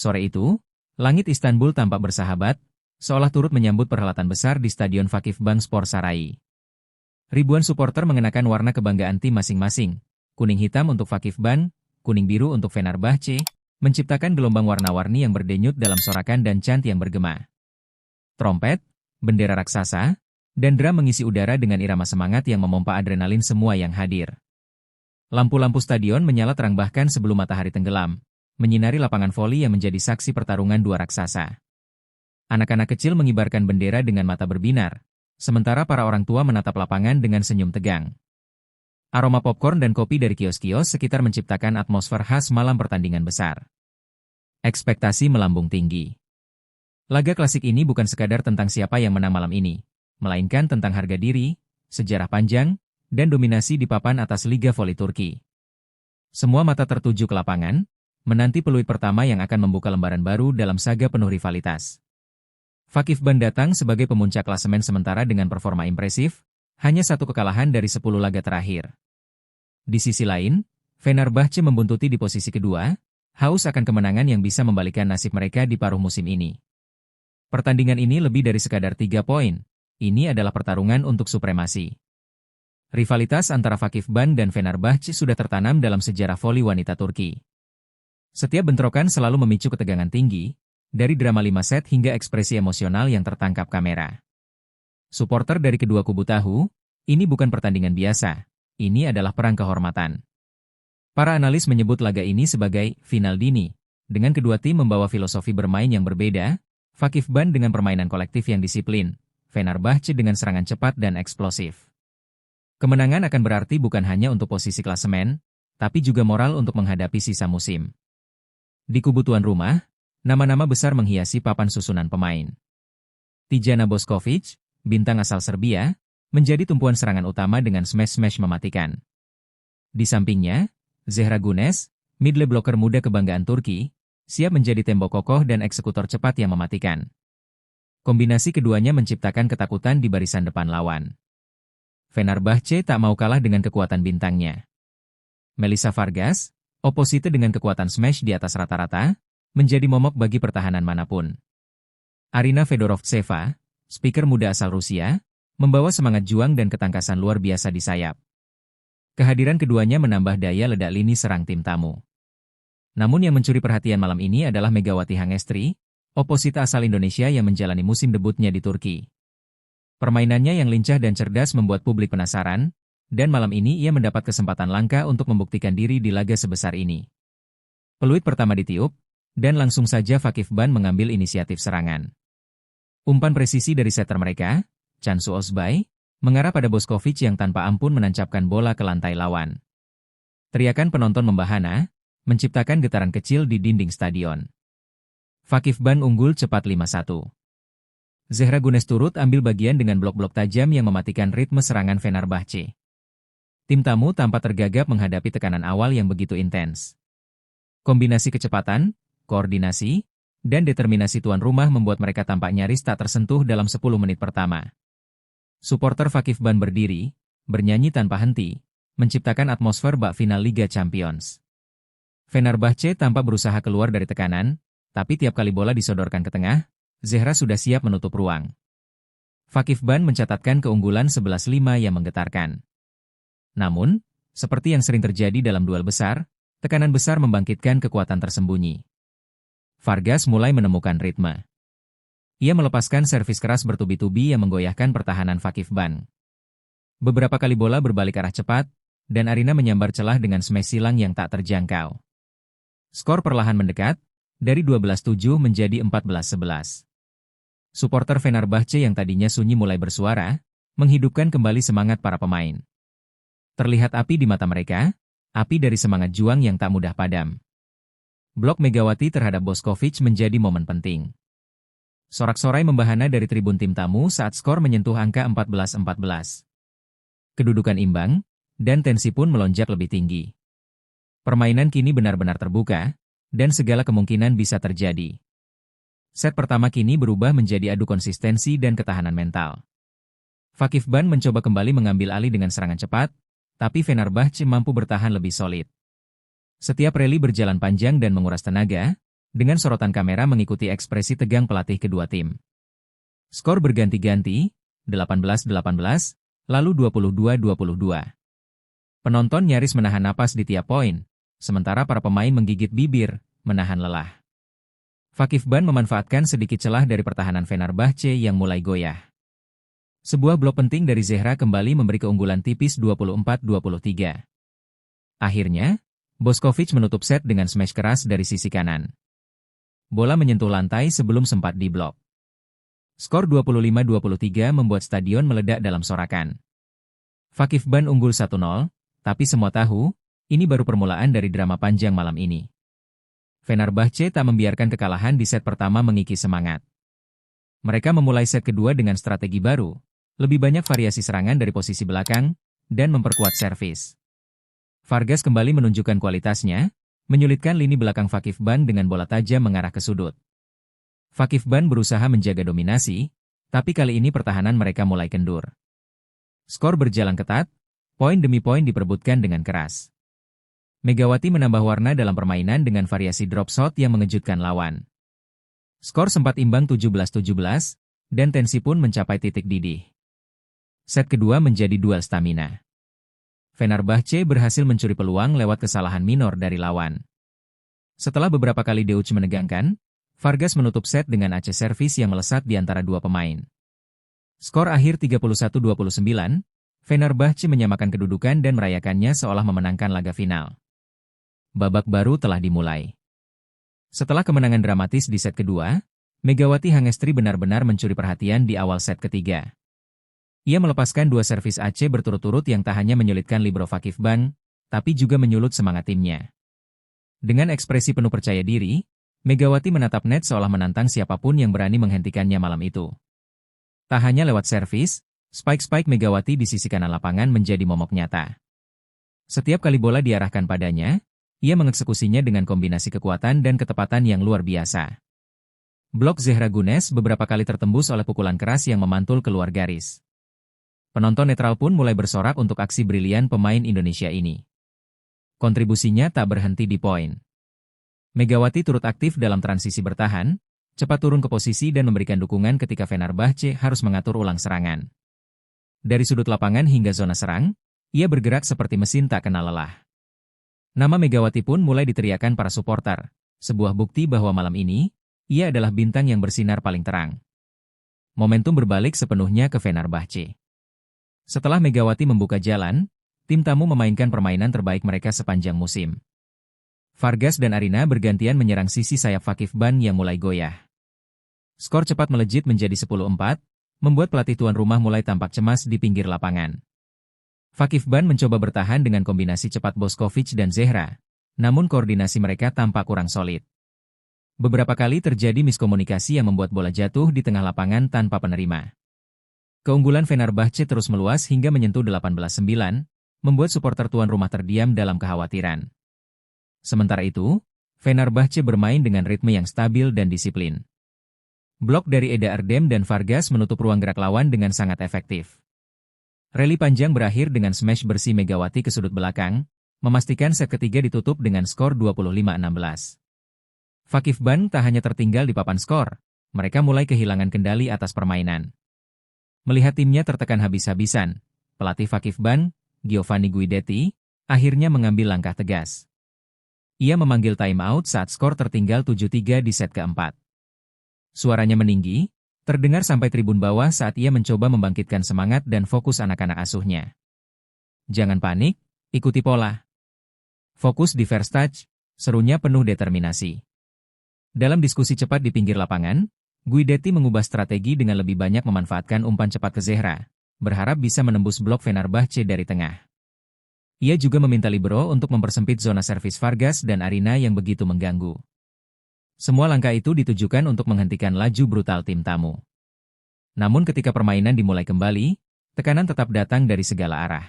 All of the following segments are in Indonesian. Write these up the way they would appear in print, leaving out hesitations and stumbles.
Sore itu, langit Istanbul tampak bersahabat, seolah turut menyambut perhelatan besar di Stadion Vakifbank Spor Sarai. Ribuan supporter mengenakan warna kebanggaan tim masing-masing, kuning hitam untuk Vakifbank, kuning biru untuk Fenerbahce, menciptakan gelombang warna-warni yang berdenyut dalam sorakan dan chant yang bergema. Trompet, bendera raksasa, dan drum mengisi udara dengan irama semangat yang memompa adrenalin semua yang hadir. Lampu-lampu stadion menyala terang bahkan sebelum matahari tenggelam, menyinari lapangan voli yang menjadi saksi pertarungan dua raksasa. Anak-anak kecil mengibarkan bendera dengan mata berbinar, sementara para orang tua menatap lapangan dengan senyum tegang. Aroma popcorn dan kopi dari kios-kios sekitar menciptakan atmosfer khas malam pertandingan besar. Ekspektasi melambung tinggi. Laga klasik ini bukan sekadar tentang siapa yang menang malam ini, melainkan tentang harga diri, sejarah panjang, dan dominasi di papan atas Liga Voli Turki. Semua mata tertuju ke lapangan, menanti peluit pertama yang akan membuka lembaran baru dalam saga penuh rivalitas. Vakifbank datang sebagai pemuncak klasemen sementara dengan performa impresif, hanya satu kekalahan dari 10 laga terakhir. Di sisi lain, Fenerbahce membuntuti di posisi kedua, haus akan kemenangan yang bisa membalikan nasib mereka di paruh musim ini. Pertandingan ini lebih dari sekadar 3 poin, ini adalah pertarungan untuk supremasi. Rivalitas antara Vakifbank dan Fenerbahce sudah tertanam dalam sejarah voli wanita Turki. Setiap bentrokan selalu memicu ketegangan tinggi, dari drama 5 set hingga ekspresi emosional yang tertangkap kamera. Suporter dari kedua kubu tahu, ini bukan pertandingan biasa, ini adalah perang kehormatan. Para analis menyebut laga ini sebagai final dini, dengan kedua tim membawa filosofi bermain yang berbeda, Vakifbank dengan permainan kolektif yang disiplin, Fenerbahce dengan serangan cepat dan eksplosif. Kemenangan akan berarti bukan hanya untuk posisi klasemen, tapi juga moral untuk menghadapi sisa musim. Di kubu tuan rumah, nama-nama besar menghiasi papan susunan pemain. Tijana Bošković, bintang asal Serbia, menjadi tumpuan serangan utama dengan smash-smash mematikan. Di sampingnya, Zehra Gunes, middle blocker muda kebanggaan Turki, siap menjadi tembok kokoh dan eksekutor cepat yang mematikan. Kombinasi keduanya menciptakan ketakutan di barisan depan lawan. Fenerbahce tak mau kalah dengan kekuatan bintangnya. Melissa Vargas, oposite dengan kekuatan smash di atas rata-rata, menjadi momok bagi pertahanan manapun. Arina Fedorovtseva, speaker muda asal Rusia, membawa semangat juang dan ketangkasan luar biasa di sayap. Kehadiran keduanya menambah daya ledak lini serang tim tamu. Namun yang mencuri perhatian malam ini adalah Megawati Hangestri, oposite asal Indonesia yang menjalani musim debutnya di Turki. Permainannya yang lincah dan cerdas membuat publik penasaran, dan malam ini ia mendapat kesempatan langka untuk membuktikan diri di laga sebesar ini. Peluit pertama ditiup, dan langsung saja Vakifbank mengambil inisiatif serangan. Umpan presisi dari setter mereka, Cansu Özbay, mengarah pada Bošković yang tanpa ampun menancapkan bola ke lantai lawan. Teriakan penonton membahana, menciptakan getaran kecil di dinding stadion. Vakifbank unggul cepat 5-1. Zehra Gunes turut ambil bagian dengan blok-blok tajam yang mematikan ritme serangan Fenerbahce. Tim tamu tampak tergagap menghadapi tekanan awal yang begitu intens. Kombinasi kecepatan, koordinasi, dan determinasi tuan rumah membuat mereka tampak nyaris tak tersentuh dalam 10 menit pertama. Suporter Vakifbank berdiri, bernyanyi tanpa henti, menciptakan atmosfer bak final Liga Champions. Fenerbahce tampak berusaha keluar dari tekanan, tapi tiap kali bola disodorkan ke tengah, Zehra sudah siap menutup ruang. Vakifbank mencatatkan keunggulan 11-5 yang menggetarkan. Namun, seperti yang sering terjadi dalam duel besar, tekanan besar membangkitkan kekuatan tersembunyi. Vargas mulai menemukan ritme. Ia melepaskan servis keras bertubi-tubi yang menggoyahkan pertahanan Vakifbank. Beberapa kali bola berbalik arah cepat, dan Arina menyambar celah dengan smash silang yang tak terjangkau. Skor perlahan mendekat, dari 12-7 menjadi 14-11. Suporter Fenerbahce yang tadinya sunyi mulai bersuara, menghidupkan kembali semangat para pemain. Terlihat api di mata mereka, api dari semangat juang yang tak mudah padam. Blok Megawati terhadap Bošković menjadi momen penting. Sorak-sorai membahana dari tribun tim tamu saat skor menyentuh angka 14-14. Kedudukan imbang, dan tensi pun melonjak lebih tinggi. Permainan kini benar-benar terbuka, dan segala kemungkinan bisa terjadi. Set pertama kini berubah menjadi adu konsistensi dan ketahanan mental. Vakifbank mencoba kembali mengambil alih dengan serangan cepat, tapi Fenerbahce mampu bertahan lebih solid. Setiap rally berjalan panjang dan menguras tenaga, dengan sorotan kamera mengikuti ekspresi tegang pelatih kedua tim. Skor berganti-ganti, 18-18, lalu 22-22. Penonton nyaris menahan napas di tiap poin, sementara para pemain menggigit bibir, menahan lelah. Vakif Ban memanfaatkan sedikit celah dari pertahanan Fenerbahce yang mulai goyah. Sebuah blok penting dari Zehra kembali memberi keunggulan tipis 24-23. Akhirnya, Bošković menutup set dengan smash keras dari sisi kanan. Bola menyentuh lantai sebelum sempat diblok. Skor 25-23 membuat stadion meledak dalam sorakan. Vakif Ban unggul 1-0, tapi semua tahu, ini baru permulaan dari drama panjang malam ini. Fenerbahce tak membiarkan kekalahan di set pertama mengikis semangat. Mereka memulai set kedua dengan strategi baru, lebih banyak variasi serangan dari posisi belakang, dan memperkuat servis. Vargas kembali menunjukkan kualitasnya, menyulitkan lini belakang Vakif Ban dengan bola tajam mengarah ke sudut. Vakif Ban berusaha menjaga dominasi, tapi kali ini pertahanan mereka mulai kendur. Skor berjalan ketat, poin demi poin diperebutkan dengan keras. Megawati menambah warna dalam permainan dengan variasi drop shot yang mengejutkan lawan. Skor sempat imbang 17-17, dan tensi pun mencapai titik didih. Set kedua menjadi duel stamina. Fenerbahce berhasil mencuri peluang lewat kesalahan minor dari lawan. Setelah beberapa kali deuch menegangkan, Vargas menutup set dengan ace servis yang melesat di antara dua pemain. Skor akhir 31-29, Fenerbahce menyamakan kedudukan dan merayakannya seolah memenangkan laga final. Babak baru telah dimulai. Setelah kemenangan dramatis di set kedua, Megawati Hangestri benar-benar mencuri perhatian di awal set ketiga. Ia melepaskan dua servis ace berturut-turut yang tak hanya menyulitkan libero Vakif Ban, tapi juga menyulut semangat timnya. Dengan ekspresi penuh percaya diri, Megawati menatap net seolah menantang siapapun yang berani menghentikannya malam itu. Tak hanya lewat servis, spike-spike Megawati di sisi kanan lapangan menjadi momok nyata. Setiap kali bola diarahkan padanya, ia mengeksekusinya dengan kombinasi kekuatan dan ketepatan yang luar biasa. Blok Zehra Gunes beberapa kali tertembus oleh pukulan keras yang memantul keluar garis. Penonton netral pun mulai bersorak untuk aksi brilian pemain Indonesia ini. Kontribusinya tak berhenti di poin. Megawati turut aktif dalam transisi bertahan, cepat turun ke posisi dan memberikan dukungan ketika Fenerbahce harus mengatur ulang serangan. Dari sudut lapangan hingga zona serang, ia bergerak seperti mesin tak kenal lelah. Nama Megawati pun mulai diteriakan para supporter, sebuah bukti bahwa malam ini, ia adalah bintang yang bersinar paling terang. Momentum berbalik sepenuhnya ke Fenerbahce. Setelah Megawati membuka jalan, tim tamu memainkan permainan terbaik mereka sepanjang musim. Vargas dan Arina bergantian menyerang sisi sayap Vakif Ban yang mulai goyah. Skor cepat melejit menjadi 10-4, membuat pelatih tuan rumah mulai tampak cemas di pinggir lapangan. Vakif Ban mencoba bertahan dengan kombinasi cepat Bošković dan Zehra, namun koordinasi mereka tampak kurang solid. Beberapa kali terjadi miskomunikasi yang membuat bola jatuh di tengah lapangan tanpa penerima. Keunggulan Fenerbahce terus meluas hingga menyentuh 18-9, membuat supporter tuan rumah terdiam dalam kekhawatiran. Sementara itu, Fenerbahce bermain dengan ritme yang stabil dan disiplin. Blok dari Eda Erdem dan Vargas menutup ruang gerak lawan dengan sangat efektif. Rally panjang berakhir dengan smash bersih Megawati ke sudut belakang, memastikan set ketiga ditutup dengan skor 25-16. Vakif Ban tak hanya tertinggal di papan skor, mereka mulai kehilangan kendali atas permainan. Melihat timnya tertekan habis-habisan, pelatih Vakif Ban, Giovanni Guidetti, akhirnya mengambil langkah tegas. Ia memanggil timeout saat skor tertinggal 7-3 di set keempat. Suaranya meninggi, terdengar sampai tribun bawah saat ia mencoba membangkitkan semangat dan fokus anak-anak asuhnya. Jangan panik, ikuti pola. Fokus di first touch, serunya penuh determinasi. Dalam diskusi cepat di pinggir lapangan, Guidetti mengubah strategi dengan lebih banyak memanfaatkan umpan cepat ke Zehra, berharap bisa menembus blok Fenerbahce dari tengah. Ia juga meminta libero untuk mempersempit zona servis Vargas dan Arina yang begitu mengganggu. Semua langkah itu ditujukan untuk menghentikan laju brutal tim tamu. Namun ketika permainan dimulai kembali, tekanan tetap datang dari segala arah.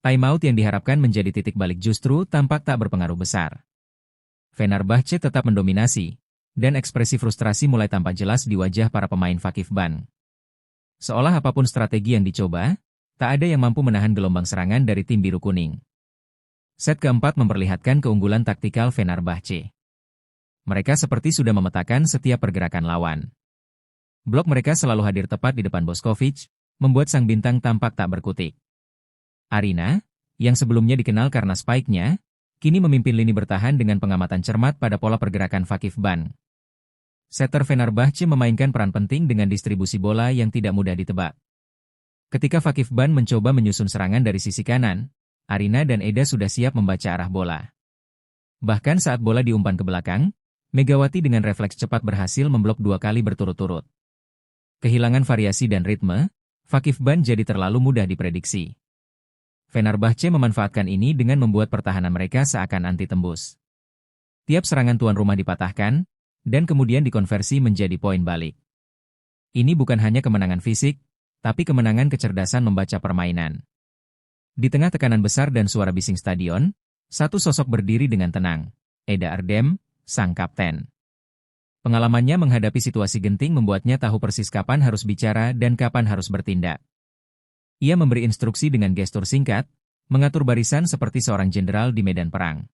Timeout yang diharapkan menjadi titik balik justru tampak tak berpengaruh besar. Fenerbahce tetap mendominasi, dan ekspresi frustrasi mulai tampak jelas di wajah para pemain Vakif Ban. Seolah apapun strategi yang dicoba, tak ada yang mampu menahan gelombang serangan dari tim biru kuning. Set keempat memperlihatkan keunggulan taktikal Fenerbahce. Mereka seperti sudah memetakan setiap pergerakan lawan. Blok mereka selalu hadir tepat di depan Bošković, membuat sang bintang tampak tak berkutik. Arina, yang sebelumnya dikenal karena spike-nya, kini memimpin lini bertahan dengan pengamatan cermat pada pola pergerakan Fakif Ban. Setter Fenerbahce memainkan peran penting dengan distribusi bola yang tidak mudah ditebak. Ketika Fakif Ban mencoba menyusun serangan dari sisi kanan, Arina dan Eda sudah siap membaca arah bola. Bahkan saat bola diumpan ke belakang, Megawati dengan refleks cepat berhasil memblok 2 kali berturut-turut. Kehilangan variasi dan ritme, Fakif Ban jadi terlalu mudah diprediksi. Fenerbahce memanfaatkan ini dengan membuat pertahanan mereka seakan anti tembus. Tiap serangan tuan rumah dipatahkan, dan kemudian dikonversi menjadi poin balik. Ini bukan hanya kemenangan fisik, tapi kemenangan kecerdasan membaca permainan. Di tengah tekanan besar dan suara bising stadion, satu sosok berdiri dengan tenang, Eda Erdem, sang kapten. Pengalamannya menghadapi situasi genting membuatnya tahu persis kapan harus bicara dan kapan harus bertindak. Ia memberi instruksi dengan gestur singkat, mengatur barisan seperti seorang jenderal di medan perang.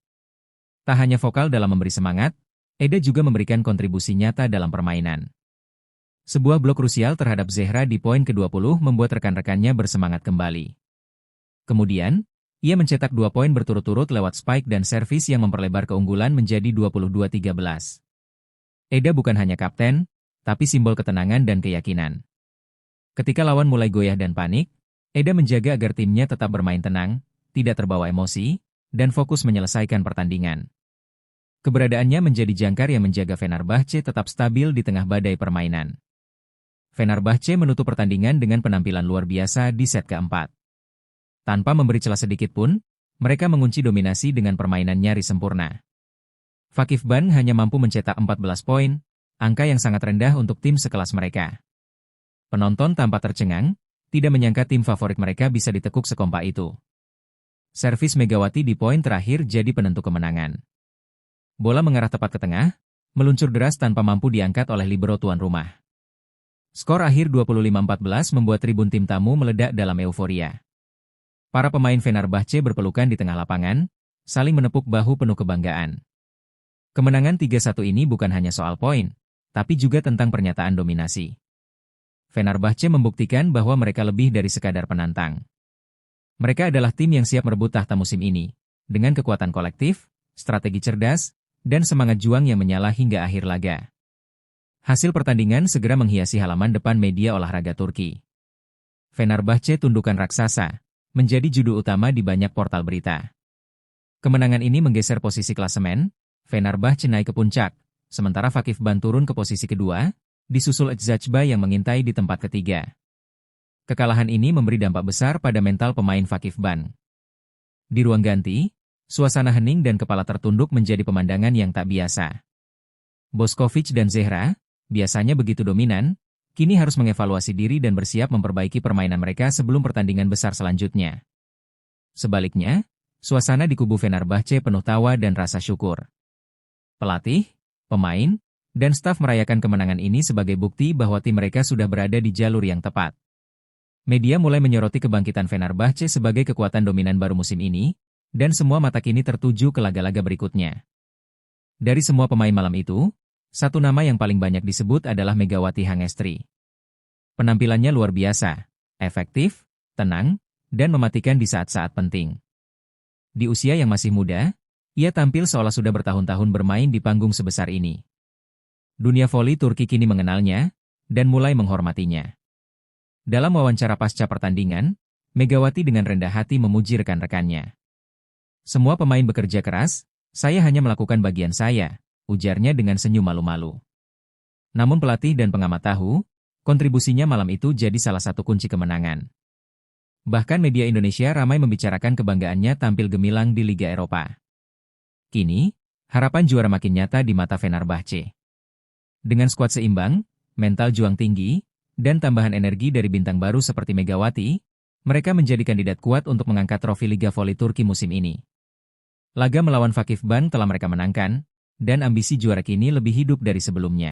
Tak hanya vokal dalam memberi semangat, Eda juga memberikan kontribusi nyata dalam permainan. Sebuah blok krusial terhadap Zehra di poin ke-20 membuat rekan-rekannya bersemangat kembali. Kemudian, ia mencetak 2 poin berturut-turut lewat spike dan servis yang memperlebar keunggulan menjadi 22-13. Eda bukan hanya kapten, tapi simbol ketenangan dan keyakinan. Ketika lawan mulai goyah dan panik, Eda menjaga agar timnya tetap bermain tenang, tidak terbawa emosi, dan fokus menyelesaikan pertandingan. Keberadaannya menjadi jangkar yang menjaga Fenerbahce tetap stabil di tengah badai permainan. Fenerbahce menutup pertandingan dengan penampilan luar biasa di set keempat. Tanpa memberi celah sedikit pun, mereka mengunci dominasi dengan permainan nyaris sempurna. Fakif Ban hanya mampu mencetak 14 poin, angka yang sangat rendah untuk tim sekelas mereka. Penonton tampak tercengang, tidak menyangka tim favorit mereka bisa ditekuk sekompak itu. Servis Megawati di poin terakhir jadi penentu kemenangan. Bola mengarah tepat ke tengah, meluncur deras tanpa mampu diangkat oleh libero tuan rumah. Skor akhir 25-14 membuat tribun tim tamu meledak dalam euforia. Para pemain Fenerbahce berpelukan di tengah lapangan, saling menepuk bahu penuh kebanggaan. Kemenangan 3-1 ini bukan hanya soal poin, tapi juga tentang pernyataan dominasi. Fenerbahce membuktikan bahwa mereka lebih dari sekadar penantang. Mereka adalah tim yang siap merebut tahta musim ini, dengan kekuatan kolektif, strategi cerdas, dan semangat juang yang menyala hingga akhir laga. Hasil pertandingan segera menghiasi halaman depan media olahraga Turki. Fenerbahce tundukan raksasa, menjadi judul utama di banyak portal berita. Kemenangan ini menggeser posisi klasemen, Fenerbahce naik ke puncak, sementara Fakif Ban turun ke posisi kedua, disusul Eczacba yang mengintai di tempat ketiga. Kekalahan ini memberi dampak besar pada mental pemain Fakif Ban. Di ruang ganti, suasana hening dan kepala tertunduk menjadi pemandangan yang tak biasa. Bošković dan Zehra, biasanya begitu dominan, kini harus mengevaluasi diri dan bersiap memperbaiki permainan mereka sebelum pertandingan besar selanjutnya. Sebaliknya, suasana di kubu Fenerbahce penuh tawa dan rasa syukur. Pelatih, pemain, dan staf merayakan kemenangan ini sebagai bukti bahwa tim mereka sudah berada di jalur yang tepat. Media mulai menyoroti kebangkitan Fenerbahce sebagai kekuatan dominan baru musim ini, dan semua mata kini tertuju ke laga-laga berikutnya. Dari semua pemain malam itu, satu nama yang paling banyak disebut adalah Megawati Hangestri. Penampilannya luar biasa, efektif, tenang, dan mematikan di saat-saat penting. Di usia yang masih muda, ia tampil seolah sudah bertahun-tahun bermain di panggung sebesar ini. Dunia voli Turki kini mengenalnya, dan mulai menghormatinya. Dalam wawancara pasca pertandingan, Megawati dengan rendah hati memuji rekan-rekannya. Semua pemain bekerja keras, saya hanya melakukan bagian saya, ujarnya dengan senyum malu-malu. Namun pelatih dan pengamat tahu, kontribusinya malam itu jadi salah satu kunci kemenangan. Bahkan media Indonesia ramai membicarakan kebanggaannya tampil gemilang di Liga Eropa. Kini, harapan juara makin nyata di mata Fenerbahce. Dengan skuad seimbang, mental juang tinggi, dan tambahan energi dari bintang baru seperti Megawati, mereka menjadi kandidat kuat untuk mengangkat trofi Liga Voli Turki musim ini. Laga melawan Fakif Ban telah mereka menangkan, dan ambisi juara kini lebih hidup dari sebelumnya.